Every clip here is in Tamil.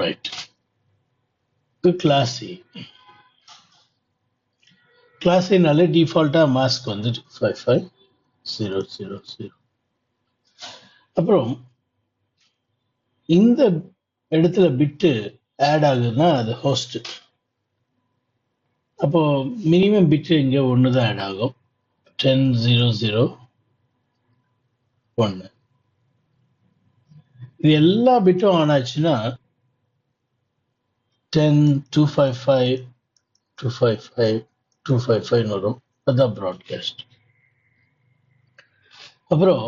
ரைட். கிளாஸ் ஏ. கிளாஸ் ஏனாலே டிஃபால்ட்டாக மாஸ்க் வந்து 255,000. அப்புறம் இந்த இடத்துல பிட்டு ஆட் ஆகுதுன்னா அது ஹோஸ்ட். அப்போ மினிமம் பிட்டு இங்கே ஒன்று தான் ஆட் ஆகும். 10,001. இது எல்லா பிட்டும் ஆன் ஆச்சுன்னா 10,255, 255, 255 வரும். அதுதான் ப்ராட்காஸ்ட். அப்புறம்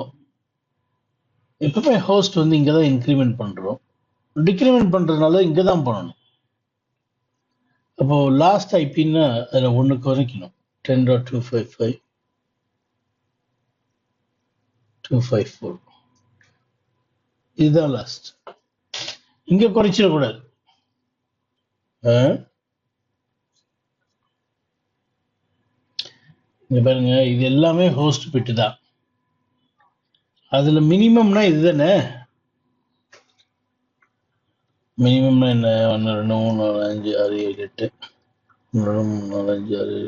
எப்பவுமே ஹோஸ்ட் வந்து இங்கே தான் இன்க்ரிமெண்ட் பண்ணுறோம். டிக்ரிமெண்ட் பண்ணுறதுனால இங்கே தான் பண்ணணும். அப்போ லாஸ்ட் ஐபின்னா அதில் ஒன்று குறைக்கணும். 10.255, 254. இதுதான் லாஸ்ட். இங்கே குறைச்சிடக்கூடாது. இங்க பாருங்க, இது எல்லாமே ஹோஸ்ட் பிட்டு தான். அதுல மினிமம்னா இதுதானே. மினிமம்னா என்ன? 1 2 3 4 5 6 7 8 1 2 3 4 5 6 7 8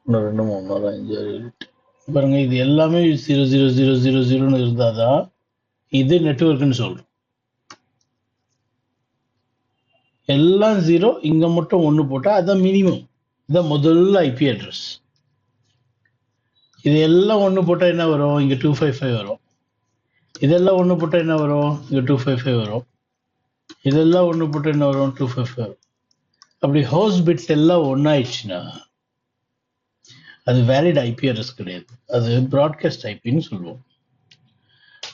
1 2 3 4 5 6 7 8. பாருங்க, இது எல்லாமே 0 0 0 0 0ன்னு இருந்தாதான் இது நெட்வொர்க்னு சொல்றோம். எல்லாம் 0, இங்க மட்டும் 1 போட்டா அதான் மினிமம். இதான் முதல் ஐபி அட்ரஸ். இது எல்லாம் 1 போட்டா என்ன வரும்? இங்க 255 வரும். இதெல்லாம் 1 போட்டா என்ன வரும்? இங்க 255 வரும். இதெல்லாம் 1 போட்டா என்ன வரும்? 255 வரும். அப்படி ஹோஸ்ட் பிட்ஸ் எல்லாம் ஒன்னாயிடுச்சுன்னா அது வேலிட் ஐபி அட்ரஸ் கிடையாது. அது ப்ராட்காஸ்ட் ஐபின்னு சொல்லுவோம்.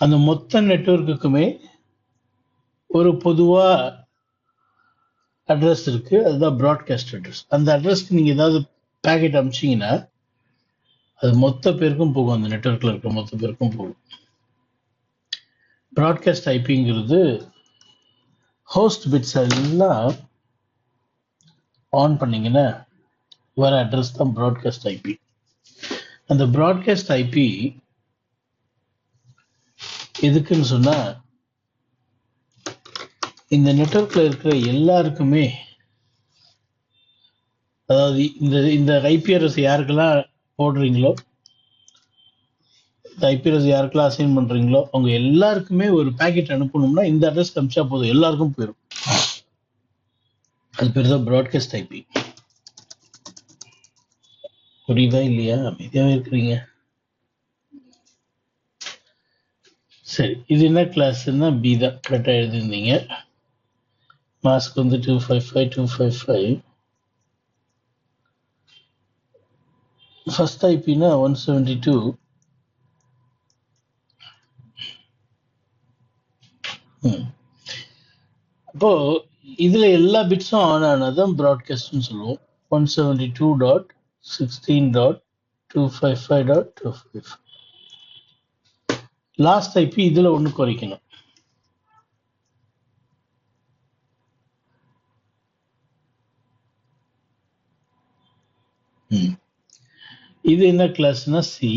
அந்த மொத்த நெட்வொர்க்குக்குமே ஒரு பொதுவா அட்ரஸ் இருக்கு. அதுதான் ப்ராட்காஸ்ட் அட்ரஸ். அந்த அட்ரஸ்க்கு நீங்க ஏதாவது பேக்கெட் அனுப்பிச்சீங்கன்னா அது மொத்த பேருக்கும் போகும். அந்த நெட்வொர்க்ல இருக்க மொத்த பேருக்கும் போகும். ப்ராட்காஸ்ட் ஐபிங்கிறது ஹோஸ்ட் பிட்ஸ் எல்லாம் ஆன் பண்ணீங்கன்னா வர அட்ரஸ் தான் ப்ராட்காஸ்ட் ஐபி. அந்த ப்ராட்காஸ்ட் ஐபி எதுக்குன்னு சொன்னா இந்த நெட்வொர்க்ல இருக்கிற எல்லாருக்குமே, அதாவது இந்த ஐபி அட்ரஸ் யாருக்கெல்லாம் போடுறீங்களோ, இந்த ஐபி அட்ரஸ் யாருக்கெல்லாம் அசைன் பண்றீங்களோ அவங்க எல்லாருக்குமே ஒரு பேக்கெட் அனுப்பணும்னா இந்த அட்ரஸ் அனுப்பிச்சா போதும், எல்லாருக்கும் போயிடும். அது பேர் தான் ப்ராட்காஸ்ட் ஐபி. புரியுதா இல்லையா? அமைதியாவே இருக்கிறீங்க. சரி, இது என்ன கிளாஸ்ன்னா பி தான். கரெக்டா எழுதிருந்தீங்க. மாஸ்க் வந்து 255 255. ஃபர்ஸ்ட் ஐபினா 172. அப்போ இதுல எல்லா பிட்ஸும் ஆன் ஆனதான் ப்ராட்காஸ்ட்னு சொல்லுவோம். 172.16.255.255. லாஸ்ட் ஐபி இதுல ஒண்ணு குறைக்கணும். இது என்ன கிளாஸ்னா சி.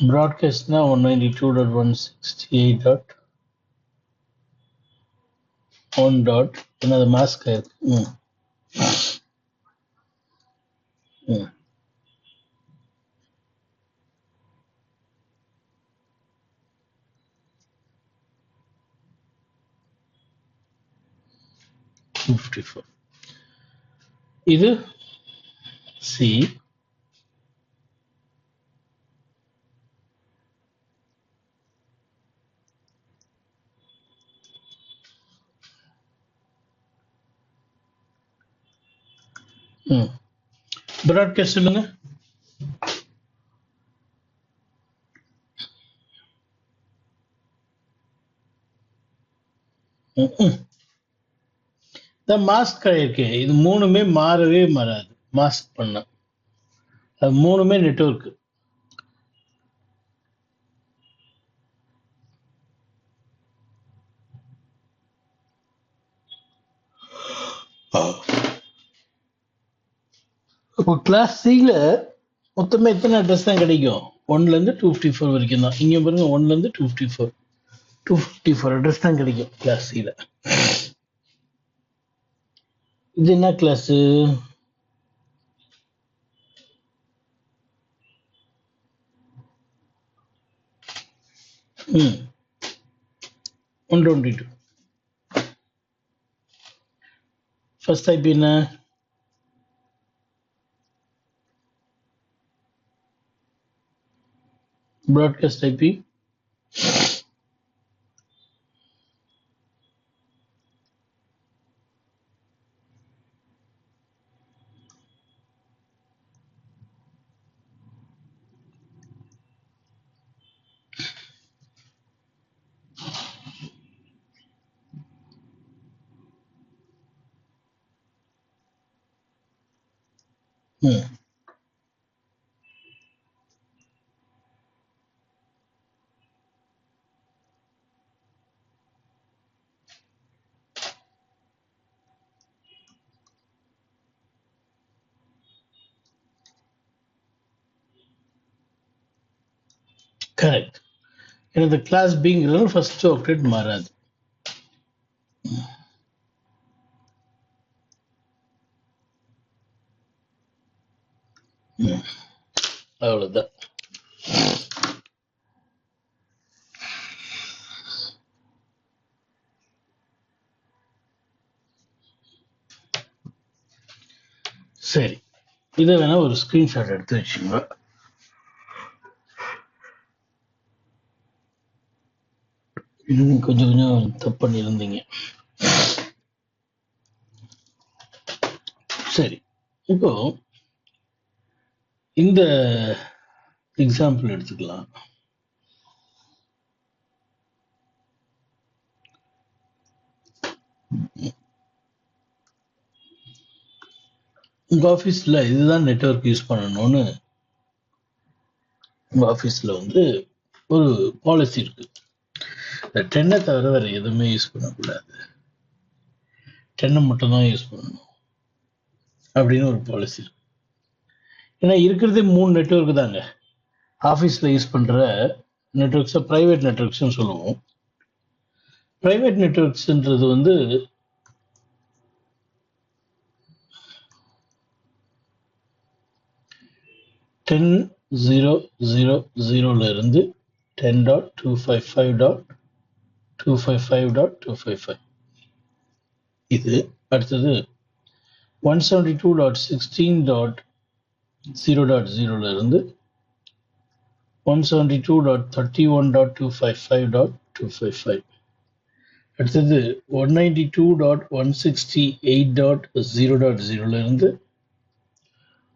ப்ராட்காஸ்ட்னா 192.168.1. என்னது மாஸ்க் இருக்கு. ம் 54. இது சி. ப்ராட்காஸ்ட் சொல்லுங்க. மாஸ்க் இருக்கு. இது மூணுமே மாறவே மாறாது. மாஸ்க் பண்ண அது மூணுமே நெட்வொர்க். ஒரு கிளாஸ் சியில் மொத்தமே எத்தனை அட்ரஸ் தான் கிடைக்கும்? 1லேருந்து 254 வரைக்கும் தான். இங்கே பாருங்க 1லேருந்து 254 அட்ரஸ் தான் கிடைக்கும் கிளாஸ் சியில். இது என்ன கிளாஸு? ம் 122. ஃபர்ஸ்ட் ஐபி என்ன? broadcast IP. கரெக்ட். எனது கிளாஸ் பிங்கிறது ஃபர்ஸ்ட் ஆக்டெட் மாறாது. அவ்வளவுதான். சரி, இதை வேணா ஒரு ஸ்கிரீன்ஷாட் எடுத்து வச்சுங்க. கொஞ்சம் கொஞ்சம் தப்பு பண்ணியிருந்தீங்க. சரி, இப்போ இந்த எக்ஸாம்பிள் எடுத்துக்கலாம். உங்க ஆஃபீஸில் இதுதான் நெட்வொர்க் யூஸ் பண்ணணும்னு உங்க ஆஃபீஸில் வந்து ஒரு பாலிசி இருக்கு. இந்த 10 தவிர வேற எதுவுமே யூஸ் பண்ணக்கூடாது, 10 மட்டும்தான் யூஸ் பண்ணணும் அப்படின்னு ஒரு பாலிசி இருக்கு. ஏன்னா இருக்கிறதே 3 நெட்வொர்க் தாங்க ஆஃபீஸில் யூஸ் பண்ணுற நெட்வொர்க்ஸை ப்ரைவேட் நெட்வொர்க்ஸ்னு சொல்லுவோம். ப்ரைவேட் நெட்வொர்க்ஸ்ன்றது வந்து டென் 0.0.0 இருந்து 10.255.255.255 இது. அடுத்தது 172.16.0.0 இருந்து 172.31.255.255. அடுத்தது 192.168.0.0 இருந்து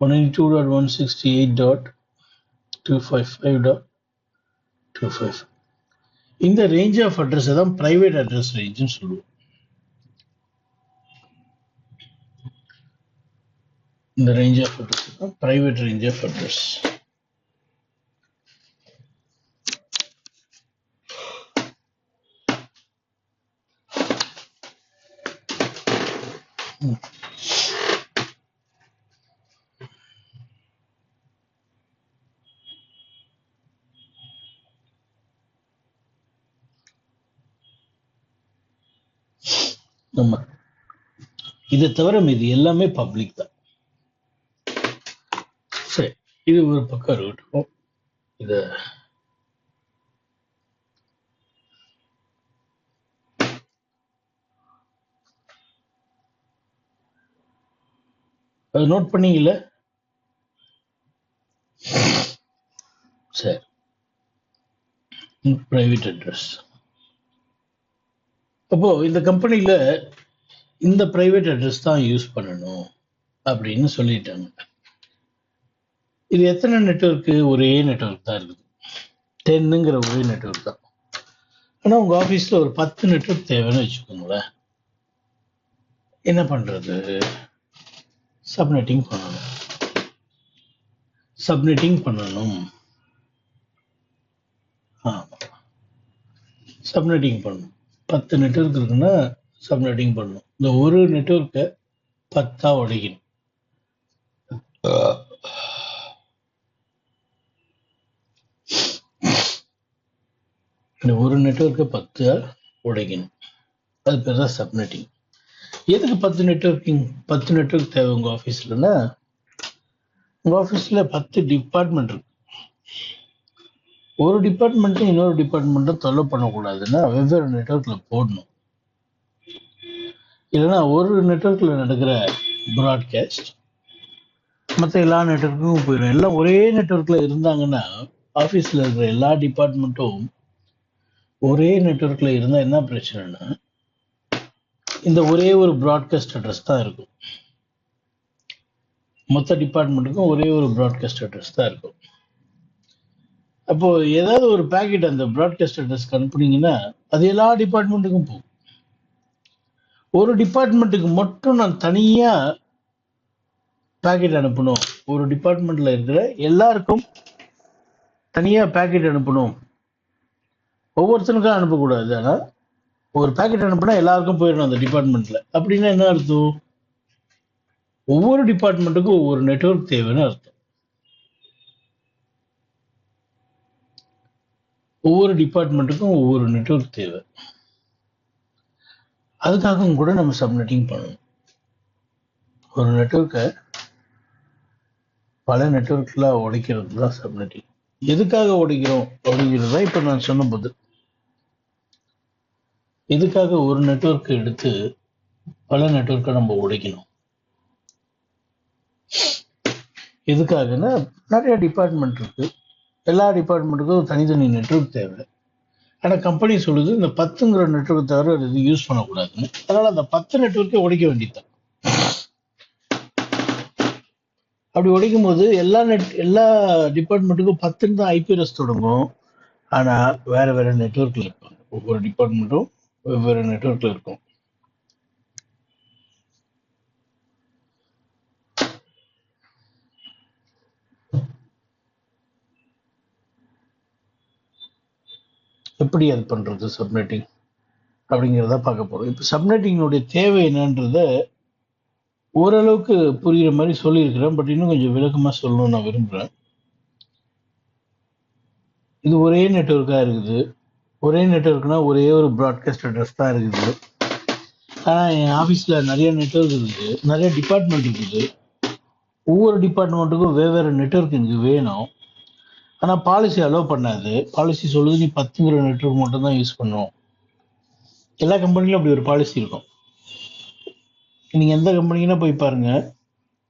192.168.255.255. இந்த ரேஞ்ச் ஆஃப் அட்ரஸ் தான் பிரைவேட் அட்ரஸ் ரேஞ்சுன்னு சொல்லுவோம். இந்த ரேஞ்ச் ஆஃப் அட்ரஸ் தான் பிரைவேட் ரேஞ்ச் ஆஃப் அட்ரஸ். நம்ம இதை தவிர மீது எல்லாமே பப்ளிக் தான். சரி, இது ஒரு பக்கம் இருக்கட்டும். இத அது நோட் பண்ணீங்கல்ல? சரி, பிரைவேட் அட்ரஸ். அப்போ இந்த கம்பெனியில இந்த பிரைவேட் அட்ரஸ் தான் யூஸ் பண்ணணும் அப்படின்னு சொல்லிட்டாங்க. இது எத்தனை நெட்வொர்க்கு? ஒரே நெட்வொர்க் தான் இருக்குது, 10ங்கிற ஒரே நெட்வொர்க் தான். ஆனா உங்க ஆபீஸ்ல ஒரு 10 நெட்வொர்க் தேவைன்னு வச்சுக்கோங்களேன். என்ன பண்றது? சப்நெட்டிங் பண்ணணும். சப்நெட்டிங் 10 நெட்வொர்க் இருக்குன்னா சப்நெட்டிங் பண்ணணும். இந்த ஒரு நெட்வொர்க்கை 10 உடைக்கணும். இந்த ஒரு நெட்வொர்க்கை 10 உடைக்கணும். அது பேர் தான் சப்நெட்டிங். எதுக்கு 10 நெட்வொர்க் தேவை உங்கள் ஆஃபீஸ்லன்னா, உங்கள் ஆஃபீஸில் 10 டிபார்ட்மெண்ட் இருக்கு. ஒரு டிபார்ட்மெண்ட்டும் இன்னொரு டிபார்ட்மெண்ட்டும் தொல்லை பண்ணக்கூடாதுன்னா வெவ்வேறு நெட்வொர்க்கில் போடணும். இல்லைன்னா ஒரு நெட்வொர்க்கில் நடக்கிற ப்ராட்காஸ்ட் மற்ற எல்லா நெட்வொர்க்குக்கும் போயிடும். எல்லாம் ஒரே நெட்வொர்க்கில் இருந்தாங்கன்னா ஆஃபீஸில் இருக்கிற எல்லா டிபார்ட்மெண்ட்டும் ஒரே நெட்வொர்க்கில் இருந்தால் என்ன பிரச்சனைனா, இந்த ஒரே ஒரு ப்ராட்காஸ்ட் அட்ரஸ் தான் இருக்கும். மொத்த டிபார்ட்மெண்ட்டுக்கும் ஒரே ஒரு ப்ராட்காஸ்ட் அட்ரஸ் தான் இருக்கும். அப்போ ஏதாவது ஒரு பேக்கெட் அந்த ப்ராட்காஸ்ட் அட்ரஸ்க்கு அனுப்புனீங்கன்னா அது எல்லா டிபார்ட்மெண்ட்டுக்கும் போகும். ஒரு டிபார்ட்மெண்ட்டுக்கு மட்டும் நான் தனியா பேக்கெட் அனுப்பணும், ஒரு டிபார்ட்மெண்ட்ல இருக்கிற எல்லாருக்கும் தனியா பேக்கெட் அனுப்பணும், ஒவ்வொருத்தனுக்கும் அனுப்பக்கூடாது. ஆனா ஒரு பேக்கெட் அனுப்புனா எல்லாருக்கும் போயிடணும் அந்த டிபார்ட்மெண்ட்ல. அப்படின்னா என்ன அர்த்தம்? ஒவ்வொரு டிபார்ட்மெண்ட்டுக்கும் ஒவ்வொரு நெட்வொர்க் தேவைன்னு அர்த்தம். ஒவ்வொரு டிபார்ட்மெண்ட்டுக்கும் ஒவ்வொரு நெட்வொர்க் தேவை. அதுக்காகவும் கூட நம்ம சப்நெட்டிங் பண்ணணும். ஒரு நெட்வொர்க்கை பல நெட்வொர்க்லாம் உடைக்கிறது தான் சப்நெட்டிங். எதுக்காக உடைக்கிறோம் அப்படிங்கிறது தான் இப்போ நான் சொன்ன பதில். எதுக்காக ஒரு நெட்வொர்க் எடுத்து பல நெட்வொர்க்கை நம்ம உடைக்கணும்? எதுக்காகன்னா, நிறைய டிபார்ட்மெண்ட் இருக்கு, எல்லா டிபார்ட்மெண்ட்டுக்கும் தனித்தனி நெட்வொர்க் தேவை. ஆனால் கம்பெனி சொல்லுது இந்த 10ங்கிற நெட்வொர்க் தவிர இது யூஸ் பண்ணக்கூடாதுன்னு. அதனால அந்த 10 நெட்வொர்க்கை உடைக்க வேண்டியதுதான். அப்படி உடைக்கும் போது எல்லா டிபார்ட்மெண்ட்டுக்கும் 10ன்னு தான் ஐபி அட்ரஸ் தொடங்கும். ஆனால் வேற வேற நெட்வொர்க்கில் இருப்பாங்க. ஒவ்வொரு டிபார்ட்மெண்ட்டும் வெவ்வேறு நெட்வொர்க்கில் இருக்கும். எப்படி அது பண்றது சப்நெட்டிங் அப்படிங்கிறத பார்க்க போறோம். இப்போ சப்நெட்டிங்கினுடைய தேவை என்னன்றத ஓரளவுக்கு புரியுற மாதிரி சொல்லியிருக்கிறேன். பட் இன்னும் கொஞ்சம் விளக்கமாக சொல்லணும்னு நான் விரும்புகிறேன். இது ஒரே நெட்வொர்க்காக இருக்குது. ஒரே நெட்வொர்க்னா ஒரே ஒரு ப்ராட்காஸ்ட் அட்ரஸ் தான் இருக்குது. ஆனால் என் ஆஃபீஸில் நிறைய நெட்வொர்க் இருக்குது, நிறைய டிபார்ட்மெண்ட் இருக்குது. ஒவ்வொரு டிபார்ட்மெண்ட்டுக்கும் வெவ்வேறு நெட்வொர்க் எனக்கு வேணும். ஆனால் பாலிசி அலோவ் பண்ணாது. பாலிசி சொல்லுது நீ 10ங்கிற நெட்வொர்க் மட்டும் தான் யூஸ் பண்ணும். எல்லா கம்பெனிலும் அப்படி ஒரு பாலிசி இருக்கும். நீங்கள் எந்த கம்பெனிக்குன்னா போய் பாருங்கள்,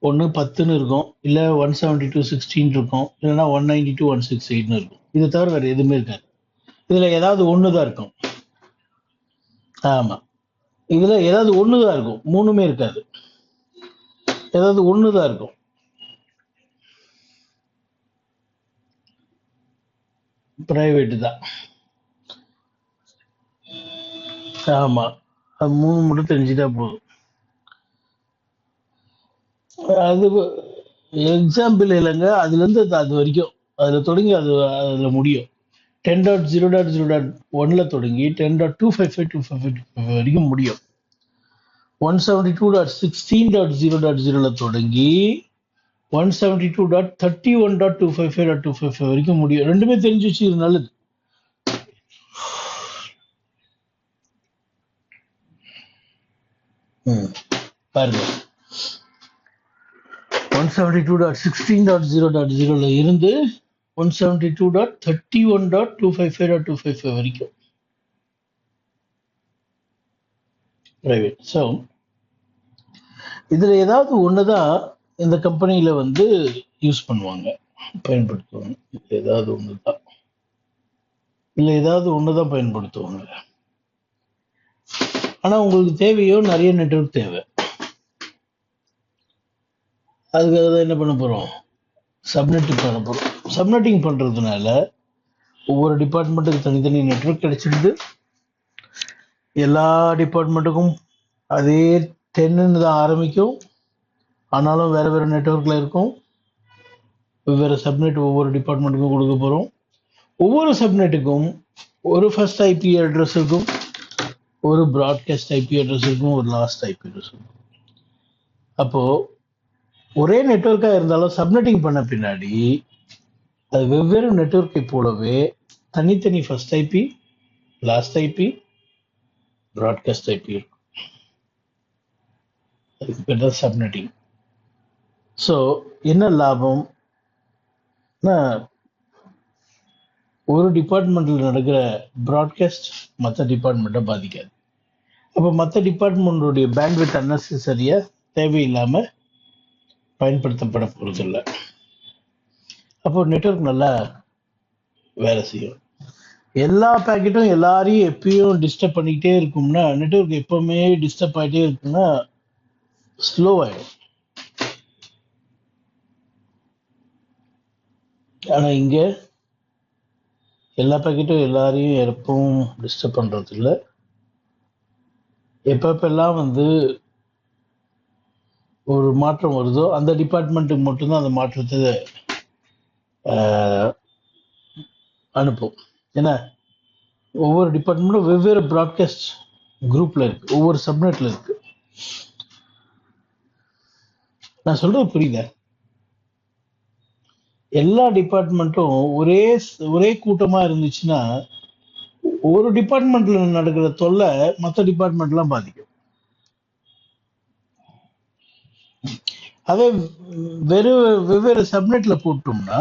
ஒன்று 10ன்னு இருக்கும், இல்லை 172.16 இருக்கும், இல்லைன்னா 192.168 இருக்கும். இதை தவிர வேறு எதுவுமே இருக்காது. இதில் ஏதாவது ஒன்று தான் இருக்கும். ஆமாம், இதில் ஏதாவது ஒன்று தான் இருக்கும், மூணுமே இருக்காது. ஏதாவது ஒன்று தான் இருக்கும். பிரைவேட்டு தான். ஆமாம், அது 3 மட்டும் தெரிஞ்சுட்டா போதும். அது எக்ஸாம்பிள் இல்லைங்க, அதுலேருந்து அது வரைக்கும் அதில் தொடங்கி அதில் முடியும். 10.0.0.1ல தொடங்கி 10.255.255 வரைக்கும் முடியும். 172.16.0.0ல தொடங்கி 172.31.255.255 வரைக்கும் முடியும். ரெண்டுமே தெரிஞ்சு வச்சு இது நல்லது. பாருங்க, 172.16.0.0ல இருந்து 172.31.255.255 வரைக்கும் பிரைவேட். ஸோ இதில் ஏதாவது ஒன்று தான் இந்த கம்பெனியில் வந்து யூஸ் பண்ணுவாங்க, பயன்படுத்துவாங்க. இதில் ஏதாவது ஒன்று தான், இல்லை ஏதாவது ஒன்று தான் பயன்படுத்துவாங்க. ஆனால் உங்களுக்கு தேவையோ நிறைய நெட்வொர்க் தேவை. அதுக்காக தான் என்ன பண்ண போகிறோம், சப்நெட்டிங் பண்ண போகிறோம். சப்நெட்டிங் பண்ணுறதுனால ஒவ்வொரு டிபார்ட்மெண்ட்டுக்கு தனித்தனி நெட்வொர்க் கிடைச்சிடுது. எல்லா டிபார்ட்மெண்ட்டுக்கும் அதே 10ன்னு தான் ஆரம்பிக்கும், ஆனாலும் வேறு வேறு நெட்வொர்க்கில் இருக்கும். வெவ்வேறு சப்நெட் ஒவ்வொரு டிபார்ட்மெண்ட்டுக்கும் கொடுக்க போகிறோம். ஒவ்வொரு சப்நெட்டுக்கும் ஒரு ஃபர்ஸ்ட் ஐபி அட்ரஸ் இருக்கும், ஒரு ப்ராட்காஸ்ட் ஐபி அட்ரஸ் இருக்கும், ஒரு லாஸ்ட் ஐபி அட்ரஸ் இருக்கும். அப்போது ஒரே நெட்வொர்க்காக இருந்தாலும் சப்நெட்டிங் பண்ண பின்னாடி அது வெவ்வேறு நெட்வொர்க்கை போலவே தனித்தனி first IP, last IP, broadcast IP இருக்கும். அதுக்கு பேர் தான் சப்நெட்டிங். ஸோ என்ன லாபம்னா, ஒரு டிபார்ட்மெண்ட்டில் நடக்கிற ப்ராட்காஸ்ட் மற்ற டிபார்ட்மெண்ட்டை பாதிக்காது. அப்போ மற்ற டிபார்ட்மெண்ட்டுடைய பேண்ட்வித் அன்னெசரியாக தேவையில்லாமல் பயன்படுத்தப்பட போகிறதில்ல. அப்போ நெட்வொர்க் நல்லா வேலை செய்யும். எல்லா பேக்கெட்டும் எல்லாரையும் எப்பயும் டிஸ்டர்ப் பண்ணிக்கிட்டே இருக்கும்னா, நெட்வொர்க் எப்பவுமே டிஸ்டர்ப் ஆகிட்டே இருக்குன்னா ஸ்லோ ஆகிடும். ஆனால் இங்கே எல்லா பேக்கெட்டும் எல்லாரையும் எப்பவும் டிஸ்டர்ப் பண்ணுறது இல்லை. எப்பப்பெல்லாம் ஒரு மாற்றம் வருதோ அந்த டிபார்ட்மெண்ட்டுக்கு மட்டும்தான் அந்த மாற்றத்தை அனுப்பும். ஏன்னா ஒவ்வொரு டிபார்ட்மெண்ட்டும் வெவ்வேறு ப்ராட்காஸ்ட் குரூப்ல இருக்கு, ஒவ்வொரு சப்நெட்ல இருக்கு. நான் சொல்றது புரியுதா? எல்லா டிபார்ட்மெண்ட்டும் ஒரே கூட்டமா இருந்துச்சுன்னா ஒரு டிபார்ட்மெண்ட்ல நடக்கிற தொல்லை மற்ற டிபார்ட்மெண்ட்லாம் பாதிக்கும். அதே வெவ்வேறு சப்நெட்ல போட்டோம்னா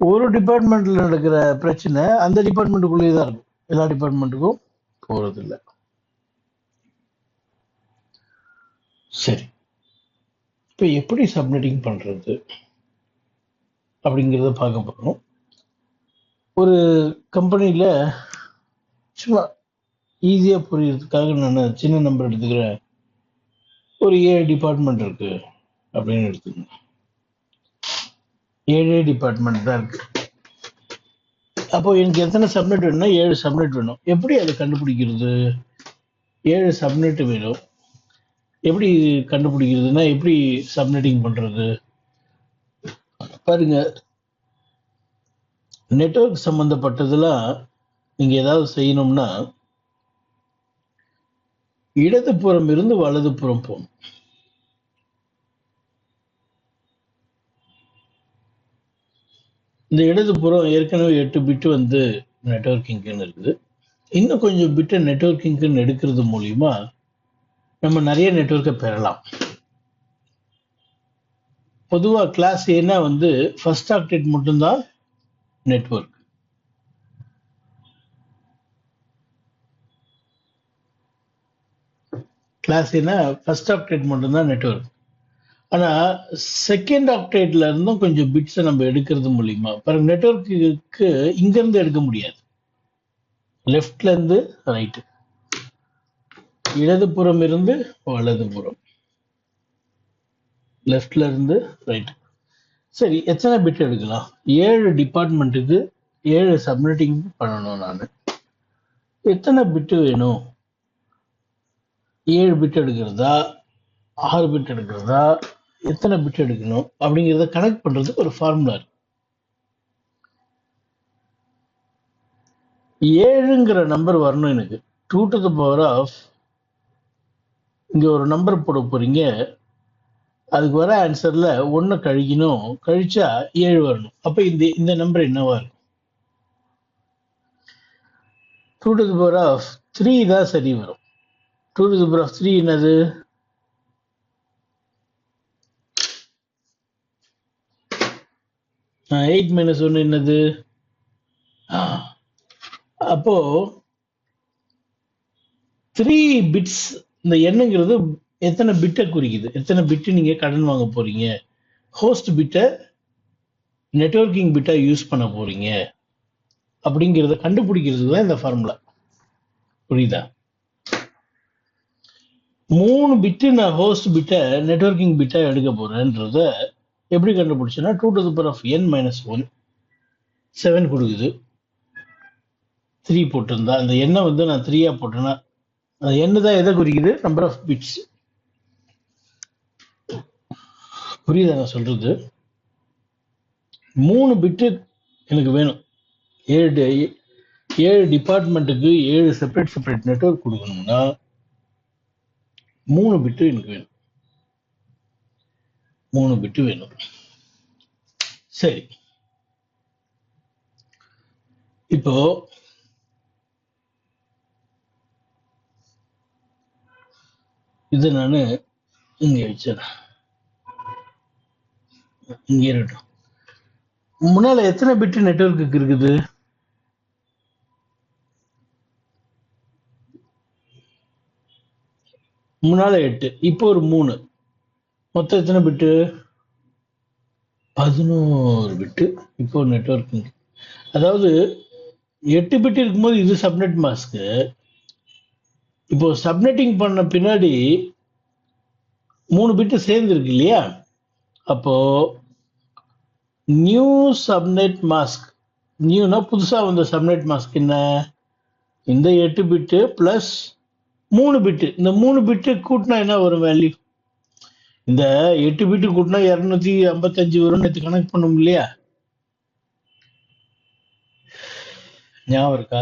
ஒரு டிபார்ட்மெண்ட்ல நடக்கிற பிரச்சனை அந்த டிபார்ட்மெண்ட்டுக்குள்ளேயே தான் இருக்கும், எல்லா டிபார்ட்மெண்ட்டுக்கும் போறதில்லை. சரி, இப்போ எப்படி சப்நெட்டிங் பண்றது அப்படிங்கிறத பார்க்க போறோம். ஒரு கம்பெனியில் சும்மா ஈஸியாக புரியறதுக்காக நான் சின்ன நம்பர் எடுத்துக்கிறேன். ஒரு 7 டிபார்ட்மெண்ட் இருக்கு அப்படின்னு எடுத்துக்கணும். 7 டிபார்ட்மெண்ட் தான் இருக்கு. அப்போ எனக்கு எத்தனை சப்நெட் வேணும்னா 7 சப்நெட் வேணும். எப்படி அதை கண்டுபிடிக்கிறது? 7 சப்நெட் வேணும். எப்படி கண்டுபிடிக்கிறதுனா எப்படி சப்நெட்டிங் பண்றது பாருங்க. நெட்வொர்க் சம்பந்தப்பட்டதெல்லாம் நீங்க ஏதாவது செய்யணும்னா இடதுபுறம் இருந்து வலதுபுறம் போகணும். இந்த இடதுபுறம் ஏற்கனவே 8 பிட்டு நெட்வொர்க்கிங்னு இருக்குது. இன்னும் கொஞ்சம் பிட்டை நெட்வொர்க்கிங்னு எடுக்கிறது மூலியமா நம்ம நிறைய நெட்வொர்க்கை பெறலாம். பொதுவா கிளாஸ் ஏன்னா ஃபர்ஸ்ட் ஆக்டேட் மட்டும்தான் நெட்வொர்க். கிளாஸ் ஏன்னா ஃபர்ஸ்ட் ஆக்டேட் மட்டும்தான் நெட்வொர்க். ஆனா செகண்ட் ஆக்டேட்ல இருந்தும் கொஞ்சம் பிட்ஸை நம்ம எடுக்கிறது மூலியமா பாருங்க. நெட்வொர்க்கு இங்க இருந்து எடுக்க முடியாது. லெஃப்ட்ல இருந்து ரைட்டு, இடதுபுறம் இருந்து வலதுபுறம், லெஃப்ட்ல இருந்து ரைட். சரி, எத்தனை பிட் எடுக்கலாம்? 7 டிபார்ட்மெண்ட்டுக்கு 7 சப்நெட்டிங் பண்ணணும். நான் எத்தனை பிட்டு வேணும்? 7 பிட் எடுக்கிறதா, 6 பிட் எடுக்கிறதா, எத்தனை பிட் எடுக்கணும் அப்படிங்கிறத கனெக்ட் பண்றதுக்கு ஒரு ஃபார்முலா இருக்கு. 7ங்கிற நம்பர் வரணும் எனக்கு. 2 to the power of இங்க ஒரு நம்பர் போட போறீங்க, அதுக்கு வர ஆன்சர்ல 1 கழிக்கணும், கழிச்சா 7 வரணும். அப்ப இந்த நம்பர் என்னவா இருக்கும்? 2 to the power of 3 தான் சரி வரும். 2 to the power of 3 என்னது? 8 minus 1 என்னது? அப்போ 3 பிட்ஸ். இந்த எண்ணுங்கிறது எத்தனை பிட்டை குறிக்குது, எத்தனை பிட்டு நீங்க கடன் வாங்க போறீங்க, ஹோஸ்ட் பிட்டை நெட்வொர்க்கிங் பிட்டா யூஸ் பண்ண போறீங்க அப்படிங்கிறத கண்டுபிடிக்கிறது தான் இந்த ஃபார்முலா. புரியுதா? 3 பிட்டு நான் ஹோஸ்ட் பிட்டை நெட்வொர்க்கிங் பிட்டா எடுக்க போறேன்றத எப்படி கண்டுபிடிச்சேன்னா 2 to the power of n minus 1 7 கொடுக்குது. 3 போட்டிருந்தா அந்த எண்ணை நான் 3 போட்டேன்னா அந்த எண்ணு தான் எதை குறிக்குது? Number of bits. புரியுதா நான் சொல்றது? 3 பிட்டு எனக்கு வேணும். 7 டிபார்ட்மெண்ட்டுக்கு 7 செப்பரேட் நெட்வொர்க் கொடுக்கணும்னா 3 பிட்டு எனக்கு வேணும். 3 பிட்டு வேணும். சரி, இப்போ இது நான் இங்க வச்சிடறேன். இங்க இருக்கட்டும். முன்னால எத்தனை பிட்டு நெட்வொர்க்குக்கு இருக்குது? முன்னால 8, இப்போ ஒரு 3, மொத்தம் எத்தனை பிட்டு? 11 பிட்டு. இப்போ நெட்வொர்க்கிங், அதாவது 8 பிட் இருக்கும்போது இது சப்நெட் மாஸ்க்கு. இப்போ சப்நெட்டிங் பண்ண பின்னாடி 3 பிட்டு சேர்ந்து இருக்கு இல்லையா? அப்போ நியூ சப்நெட் மாஸ்க், நியூனா புதுசா வந்த சப்நெட் மாஸ்க் என்ன? இந்த 8 பிட்டு பிளஸ் 3 பிட்டு. இந்த 3 பிட்டு கூட்டினா என்ன வரும் வேல்யூ? இந்த 8 பிட்டு கூட்டினா 255 வரும். நேற்று கணக்கு பண்ணும் இல்லையா? ஞாபகம் இருக்கா?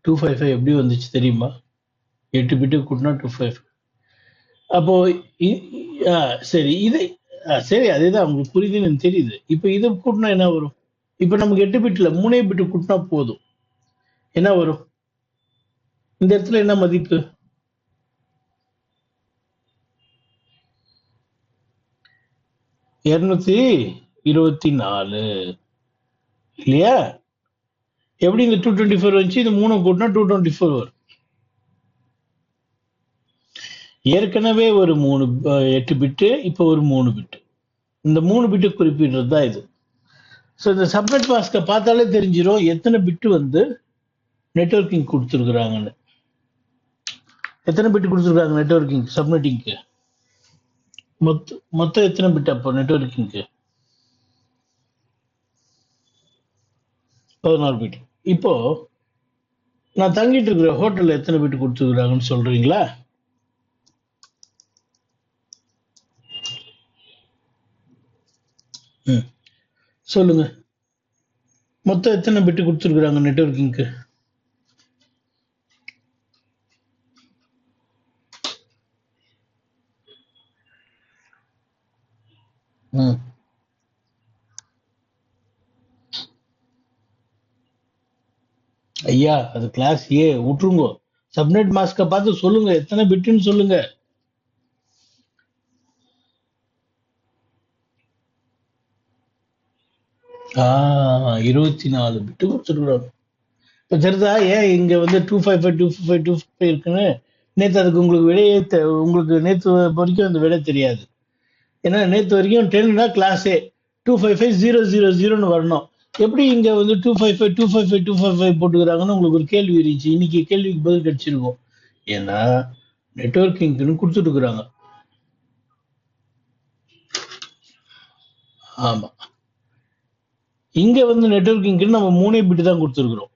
255 எப்படி வந்துச்சு தெரியுமா? 8 பிட்டு கூட்டினா 255. அப்போ சரி, இது சரி, அதேதான் உங்களுக்கு புரியுதுன்னு எனக்கு தெரியுது. இப்போ இதை கூட்டினா என்ன வரும்? இப்போ நமக்கு 8 பிட்ல 3 பிட்டு கூட்டினா போதும். என்ன வரும் இந்த இடத்துல? என்ன மதிப்பு? 224 இல்லையா? எப்படி இந்த 224 வந்துச்சு? இது 3 கூட்டினா 224 வரும். ஏற்கனவே ஒரு 8 பிட்டு, இப்போ ஒரு 3 பிட்டு. இந்த 3 பிட்டு குறிப்பிடுறது தான் இது. ஸோ இந்த சப்நெட் மாஸ்கை பார்த்தாலே தெரிஞ்சிடும் எத்தனை பிட்டு வந்து நெட்வொர்க்கிங் கொடுத்துருக்குறாங்கன்னு. எத்தனை பிட்டு கொடுத்துருக்காங்க நெட்வொர்க்கிங் சப்நெட்டிங்க்கு? மொத்தம் எத்தனை பிட் அப்போ நெட்வொர்க்கிங்க்கு? 14 பிட். இப்போ நான் தங்கிட்டு இருக்கிற ஹோட்டல்ல எத்தனை பிட் கொடுத்துருக்குறாங்கன்னு சொல்றீங்களா? சொல்லுங்க, மொத்தம் எத்தனை பிட்டு கொடுத்துருக்குறாங்க நெட்வொர்க்கிங்க்கு? ஐயா, அது கிளாஸ் ஏ, விட்டுருங்க. சப்நெட் மாஸ்கை பார்த்து சொல்லுங்க எத்தனை பிட்டுன்னு சொல்லுங்க. ஆ 24 பிட்டு கொடுத்துருக்குறாங்க. இப்போ தெரியுதா ஏன் இங்க வந்து 255 255 255 இருக்குன்னு? நேற்று அதுக்கு உங்களுக்கு விடையே உங்களுக்கு நேற்று வரைக்கும் அந்த விடை தெரியாது. ஏன்னா நேற்று வரைக்கும் 10னா கிளாஸே 255 000ன்னு வரணும். எப்படி இங்க வந்து 255 255 255 போட்டுக்கிறாங்கன்னு உங்களுக்கு ஒரு கேள்வி இருந்துச்சு. இன்னைக்கு கேள்விக்கு பதில் கிடைச்சிருக்கும். ஏன்னா நெட்வொர்க்கிங்னு கொடுத்துட்டு இருக்கிறாங்க. ஆமா, இங்க வந்து நெட்வொர்க்கிங்னு நம்ம 3 பிட் தான் கொடுத்துருக்குறோம்.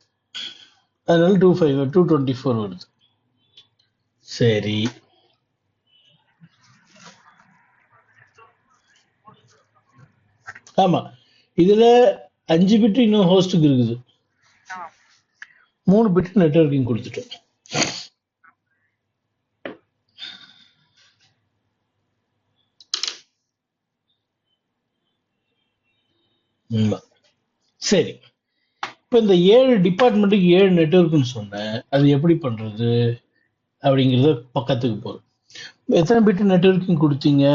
அதனால 224 வருது. சரி, ஆமா, இதுல 5 பிட் இன்னும் ஹோஸ்டுக்கு இருக்குது. 3 பிட் நெட்வொர்க்கிங் கொடுத்துட்டோம். சரி, இப்ப இந்த 7 டிபார்ட்மெண்ட்டுக்கு 7 நெட்வொர்க்னு சொன்னேன். அது எப்படி பண்றது அப்படிங்கறத பக்கத்துக்கு போறோம். எத்தனை பிட் நெட்வொர்க்கிங் கொடுத்தீங்க?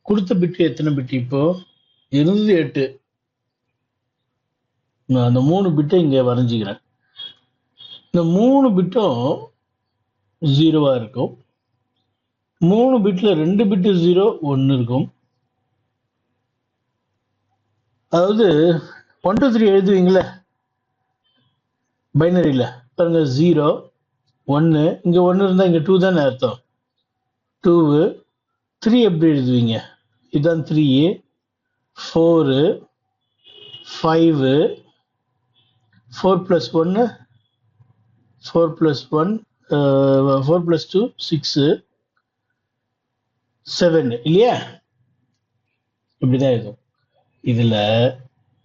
கொடுத்த பிட் எத்தனை பிட்? இப்போ இருந்தது 8. நான் அந்த 3 பிட்டை இங்க வரைஞ்சிக்கிறேன். இந்த 3 பிட்டும் 0வா இருக்கும். 3 பிட்ல 2 பிட்டு 0 1 இருக்கும். அதாவது 1 2 3 எழுதுவீங்களே பைனரியில, பாருங்க 0 1, இங்க 1 இருந்தா இங்க 2 தானே அர்த்தம். 2 3 எப்படி எழுதுவீங்க? இதுதான் 3 4 5 4 plus 1 4 plus 1 4 plus 2 6 7 இல்லையா? இப்படிதான் இருக்கும். இதுல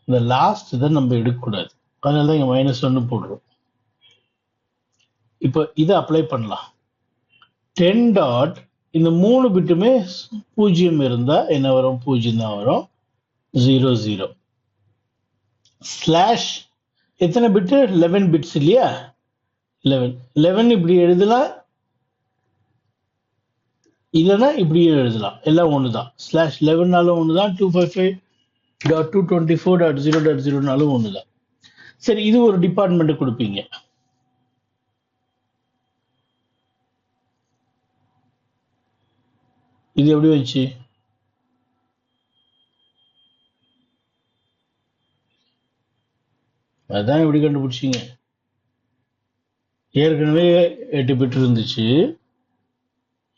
இந்த லாஸ்ட் தான் நம்ம எடுக்கக்கூடாது. அதனால தான் இங்க -1 போடுறோம். இப்போ இதை அப்ளை பண்ணலாம். 10 இந்த 3 பிட்டுமே 0 இருந்தா என்ன வரும்? 0 தான் வரும். 0 0 ஸ்லாஷ் எத்தனை பிட்டு? 11 பிட்ஸ் இல்லையா? 11 11 இப்படி எழுதலாம், இல்லைன்னா இப்படியும் எழுதலாம். எல்லாம் ஒன்று தான். ஸ்லாஷ் 11நாலும் ஒன்று தான், 255.224.0.0நாலும் ஒன்று தான். சரி, இது ஒரு டிபார்ட்மெண்ட் கொடுப்பீங்க. இது எப்படி வச்சு? அதான் எப்படி கண்டுபிடிச்சிங்க? ஏற்கனவே 8 பிட் இருந்துச்சு,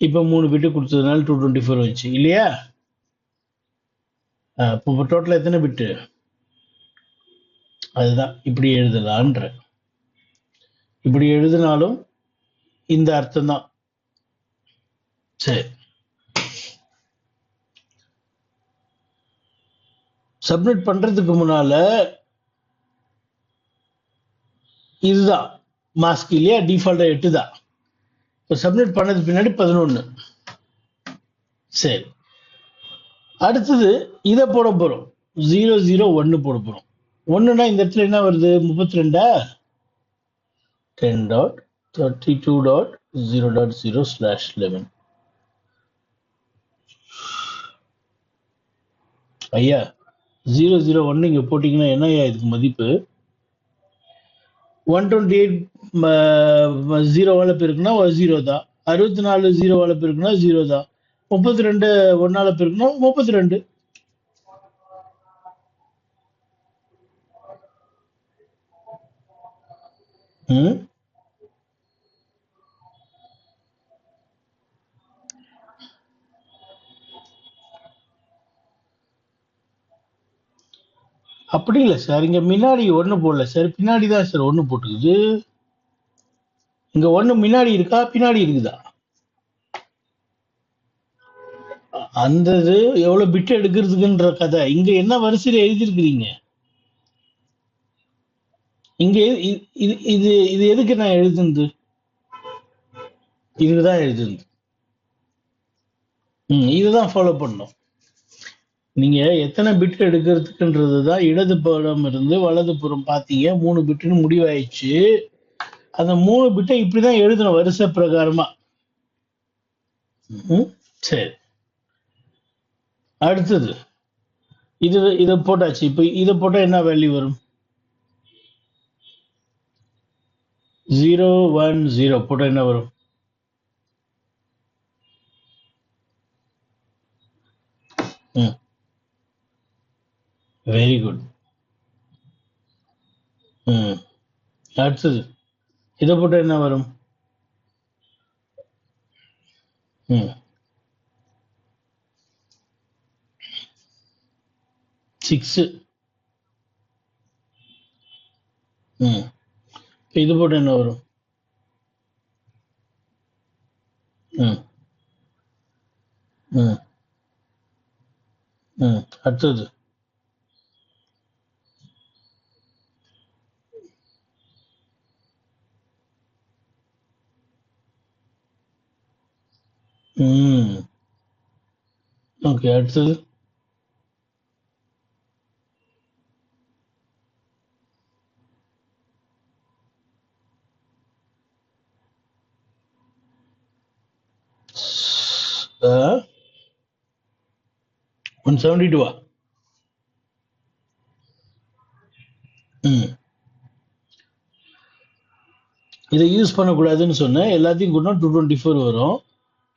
இப்போ 3 பிட்டு கொடுத்ததுனால 224 வந்துச்சு இல்லையா? இப்போ டோட்டலாக எத்தனை பிட்டு? அதுதான் இப்படி எழுதலான்ற. இப்படி எழுதினாலும் இந்த அர்த்தம் தான். சரி, சப்மிட் பண்றதுக்கு முன்னால இதுதான் மாஸ்க் இல்லையா? டிஃபால்ட்டா 8 தான். இப்போ சப்மிட் பண்ணது பின்னாடி 11. சரி, அடுத்தது இதை போட போறோம். 001 போட போறோம். 1னா இந்த இடத்துல என்ன வருது? 32. 10.32.0.0/11. ஐயா 001 இங்க போட்டீங்கன்னா என்ன ஐயா இதுக்கு மதிப்பு? 128 0வால பெருக்குனா 0 தான். 64 0வால பெருக்குனா 0 தான். 32 1ஆல பெருக்குனா 32. அப்படி இல்லை சார், இங்க முன்னாடி 1 போடல சார், பின்னாடி தான் சார் 1 போட்டுக்குது. இங்க 1 முன்னாடி இருக்கா பின்னாடி இருக்குதா? அந்த இது எவ்வளவு பிட் எடுக்கிறதுக்குன்ற கதை. இங்க என்ன வரிசையில எழுதிருக்கிறீங்க? இங்க இது இது இது எதுக்கு நான் எழுதுனது? இதுக்குதான் எழுதுனது. இதுதான் ஃபாலோ பண்ணும். நீங்க எத்தனை பிட் எடுக்கிறதுக்குன்றது தான். இடது புறம் இருந்து வலது புறம் பார்த்தீங்க, 3 பிட்டுன்னு முடிவாயிடுச்சு. அந்த 3 பிட்டை இப்படிதான் எழுதணும் வரிசை பிரகாரமா. சரி, அடுத்தது இதை போட்டாச்சு. இப்ப இதை போட்டா என்ன வேல்யூ வரும்? 010 போட்டா என்ன வரும்? Very good. அடுத்தது இதை போட்டா என்ன வரும்? 6. இது போட்டா என்ன வரும்? அடுத்தது ஓகே, அடுத்தது uh, 172. இதை யூஸ் பண்ணக்கூடாதுன்னு சொன்னேன். எல்லாத்தையும் கூட 224 வரும்.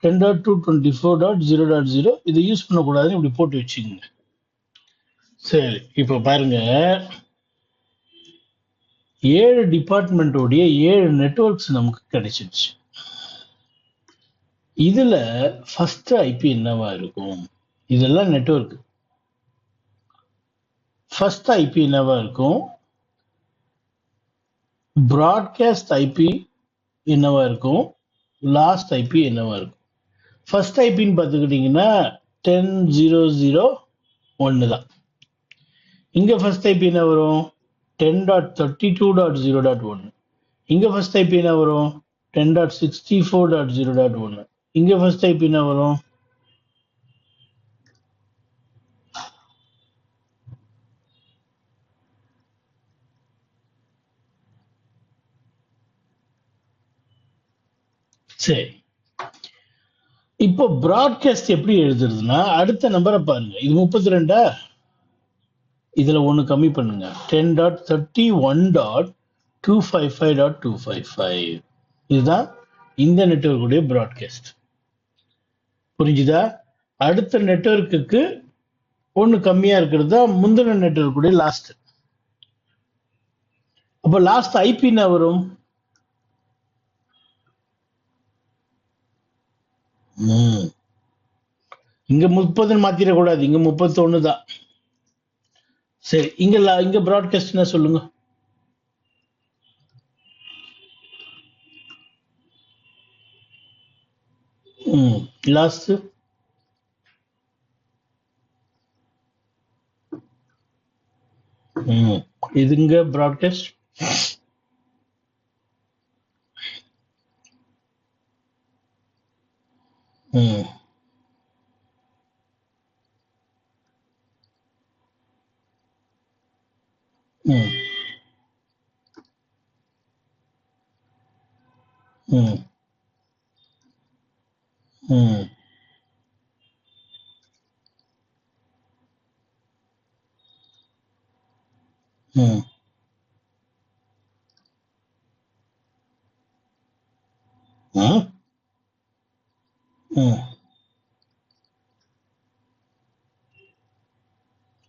10.224.0.0 இதை யூஸ் பண்ணக்கூடாதுன்னு இப்படி போட்டு வச்சுக்கோங்க. சரி, இப்ப பாருங்க, 7 டிபார்ட்மெண்டோடைய 7 நெட்வொர்க்ஸ் நமக்கு கிடைச்சிடுச்சு. இதுல ஃபர்ஸ்ட் ஐபி என்னவா இருக்கும்? இதெல்லாம் நெட்வொர்க். ஃபர்ஸ்ட் ஐபி என்னவா இருக்கும்? ப்ராட்காஸ்ட் ஐபி என்னவா இருக்கும்? லாஸ்ட் ஐபி என்னவா இருக்கும்? ஃபர்ஸ்ட் ஐபின்னு பார்த்துக்கிட்டீங்கன்னா 10.0.0.1 தான். இங்க ஃபர்ஸ்ட் ஐபி என்ன வரும்? 10.32.0.1. இங்க ஃபர்ஸ்ட் ஐபி என்ன வரும்? 10.64.0.1. இங்க ஃபர்ஸ்ட் ஐபி என்ன வரும்? சரி, இப்போ ப்ராட்காஸ்ட் எப்படி எழுதுறதுன்னா அடுத்த நம்பரை பாருங்க. இது 32. இதுல ஒன்னு கம்மி பண்ணுங்க. 10.31.255.255. இதுதான் இந்த நெட்வொர்க்குடைய ப்ராட்காஸ்ட். புரிஞ்சுதா? அடுத்த நெட்வொர்க்குக்கு ஒன்னு கம்மியா இருக்கிறது தான் முந்தின நெட்வொர்க்குடைய லாஸ்ட். அப்போ லாஸ்ட் ஐபி என்ன வரும்? இங்க 30 மாத்திரக்கூடாது, இங்க 31 தான். சரி, இங்க ப்ராட்காஸ்ட் என்ன சொல்லுங்க? லாஸ்ட் இதுங்க ப்ராட்காஸ்ட். ம்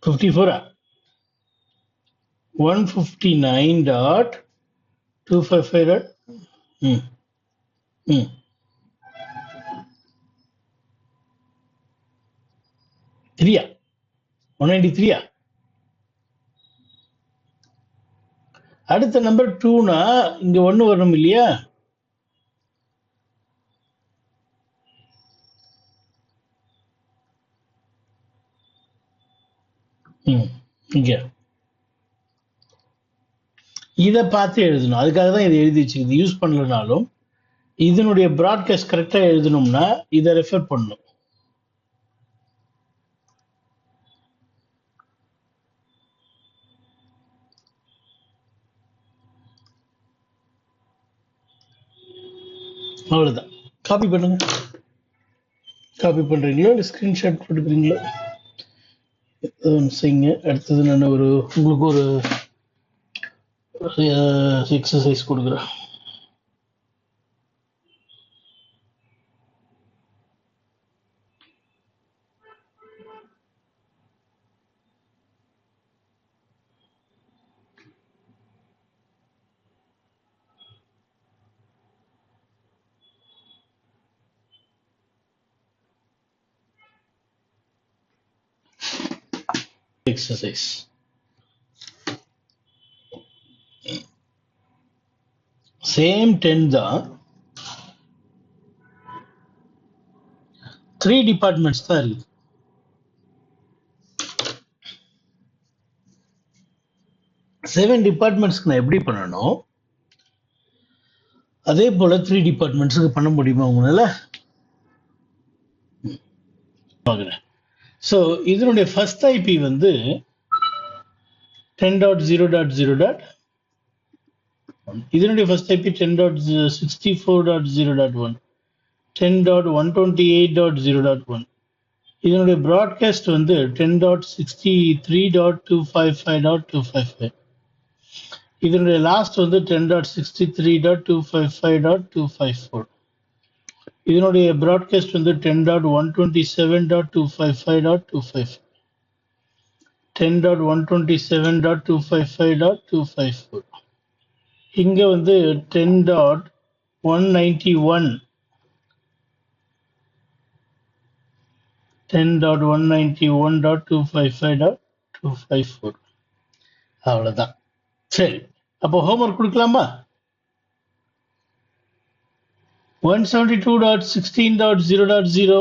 54 159.255. ம் ம் 3 193. அடுத்த நம்பர் 2னா இங்க 1 வரணும் இல்லையா? இங்க இதை பார்த்து எழுதணும். அதுக்காக தான் இதை எழுதி வச்சுக்குது. யூஸ் பண்ணலனாலும் இதனுடைய ப்ராட்காஸ்ட் கரெக்டா எழுதணும்னா இதை ரெஃபர் பண்ணணும். அவ்வளவுதான். காப்பி பண்ணுங்க. காப்பி பண்றீங்களோ இல்லை ஸ்கிரீன்ஷாட் போட்டுக்கிறீங்களோ செய்யுங்க. அடுத்தது நான் உங்களுக்கு ஒரு எக்ஸசைஸ் கொடுக்குறேன். எக்ஸசைஸ் சேம் 10 தான். 3 டிபார்ட்மெண்ட்ஸ் தான் இருக்குது. செவன் டிபார்ட்மெண்ட்ஸ்க்கு நான் எப்படி பண்ணணும் அதே போல 3 டிபார்ட்மெண்ட்ஸுக்கு பண்ண முடியுமா உங்களால? பார்க்குறேன். ஸோ இதனுடைய ஃபர்ஸ்ட் ஐபி வந்து 10.0.0. இதனுடைய ஃபர்ஸ்ட் ஐபி 10.64.0.1, 10.128.0.1. இதனுடைய ப்ராட்காஸ்ட் வந்து 10.63.255.255. இதனுடைய லாஸ்ட் வந்து 10.63.255.254. இதனுடைய ப்ராட்காஸ்ட் வந்து 10.127.255.255, 10.127.255.254. இங்க வந்து 10.191, 10.191.255.254. அவ்வளவுதான். சரி, அப்போ ஹோம்ஒர்க் கொடுக்கலாமா? 172.16.0.0,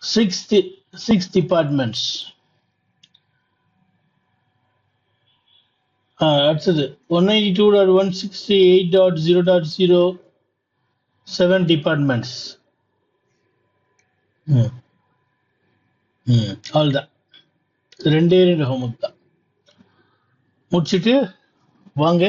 6 departments. அடுத்தது 192.168.0.0, 7 டிபார்ட்மெண்ட்ஸ். ம் ம் அவ்வளோதான். 2 ஹோம்ஒர்க் தான். முடிச்சுட்டு வாங்க.